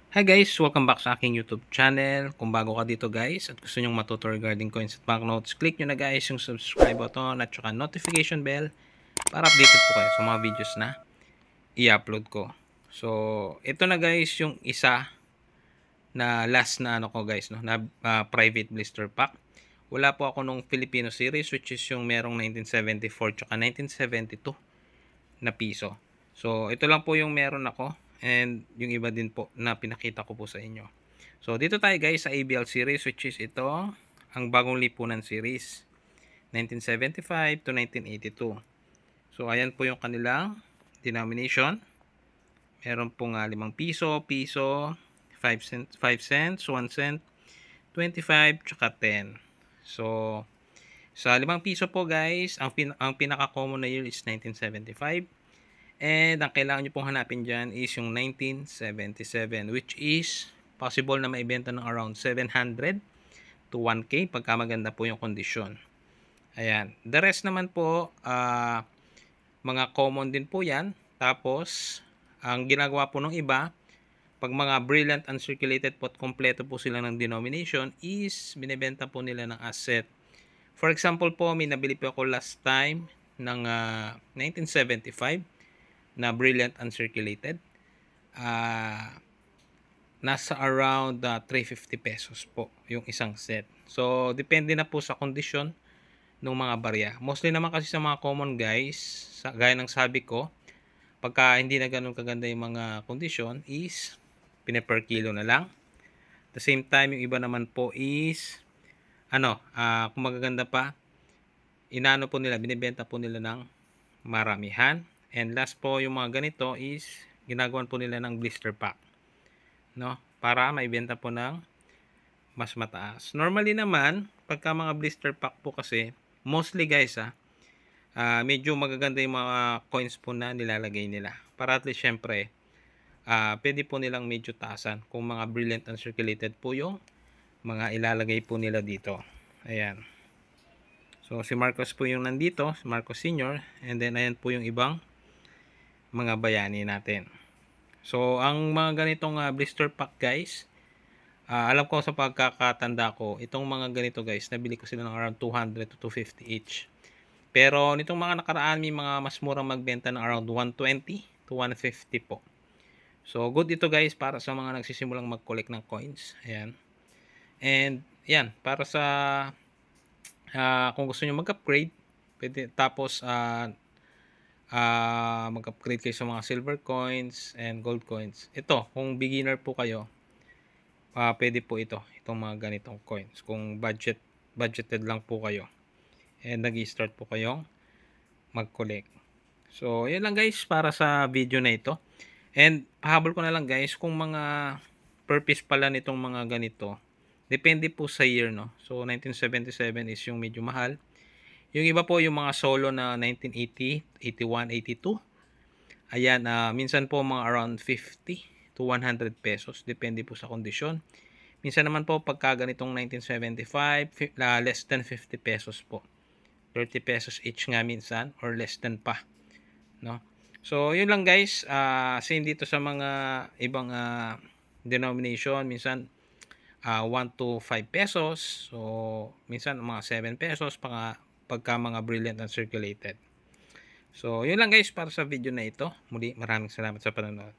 Hi guys! Welcome back sa aking YouTube channel. Kung bago ka dito guys at gusto nyong matuto regarding coins at banknotes, click nyo na guys yung subscribe button at saka notification bell para updated po kayo sa mga videos na i-upload ko. So, ito na guys yung isa na last na ano ko guys, no, na private blister pack. Wala po ako nung Filipino series which is yung merong 1974 tsaka 1972 na piso. So, ito lang po yung meron ako and yung iba din po na pinakita ko po sa inyo. So, dito tayo guys sa ABL series which is ito, ang bagong lipunan series, 1975 to 1982. So, ayan po yung kanilang denomination. Meron pong 5 piso, piso, 5 cents, 5 cents, 1 cent, 25, tsaka 10. So, sa 5 piso po guys, ang pinaka-common na year is 1975. And ang kailangan nyo pong hanapin dyan is yung 1977, which is possible na maibenta ng around 700 to 1K pagka maganda po yung kondisyon. Ayan. The rest naman po, mga common din po yan. Tapos, ang ginagawa po ng iba, pag mga brilliant uncirculated po at kompleto po sila ng denomination, is binibenta po nila ng asset. For example po, may nabili po ako last time ng 1975 na brilliant uncirculated. Nasa around 350 pesos po yung isang set. So, depende na po sa kondisyon ng mga barya. Mostly naman kasi sa mga common guys, gaya ng sabi ko, pagka hindi na ganun kaganda yung mga kondisyon is per kilo na lang. At the same time, yung iba naman po is kung magaganda pa, inaano po nila, binibenta po nila ng maramihan. And last po, yung mga ganito is ginagawan po nila ng blister pack, no? Para maibenta po ng mas mataas. Normally naman, pagka mga blister pack po kasi, mostly guys medyo magaganda yung mga coins po na nilalagay nila. Para at least syempre, pwede po nilang medyo taasan kung mga brilliant uncirculated po yung mga ilalagay po nila dito. Ayan. So, si Marcos po yung nandito, si Marcos Senior, and then ayan po yung ibang mga bayani natin. So, ang mga ganitong blister pack guys, alam ko sa pagkakatanda ko, itong mga ganito guys, nabili ko sila ng around 200 to 250 each. Pero nitong mga nakaraan, may mga mas murang magbenta ng around 120 to 150 po. So, good ito guys para sa mga nagsisimulang mag-collect ng coins. Ayan. And, yan, para sa kung gusto nyo mag-upgrade, pwede, tapos mag-upgrade kayo sa mga silver coins and gold coins. Ito, kung beginner po kayo, pwede po itong mga ganitong coins. Kung budgeted lang po kayo and nag-start po kayong mag-collect. So, yun lang guys para sa video na ito. And pahabol ko na lang guys kung mga purpose pala nitong mga ganito. Depende po sa year, no. So, 1977 is yung medyo mahal. Yung iba po yung mga solo na 1980, 81, 82. Ayan, minsan po mga around 50 to 100 pesos. Depende po sa kondisyon. Minsan naman po pagka ganitong 1975, less than 50 pesos po. 30 pesos each nga minsan or less than pa, no? So, yun lang guys. Same dito sa mga ibang denomination. Minsan 1 to 5 pesos. So, minsan mga 7 pesos pagka mga brilliant and circulated. So, yun lang guys para sa video na ito. Muli, maraming salamat sa panonood.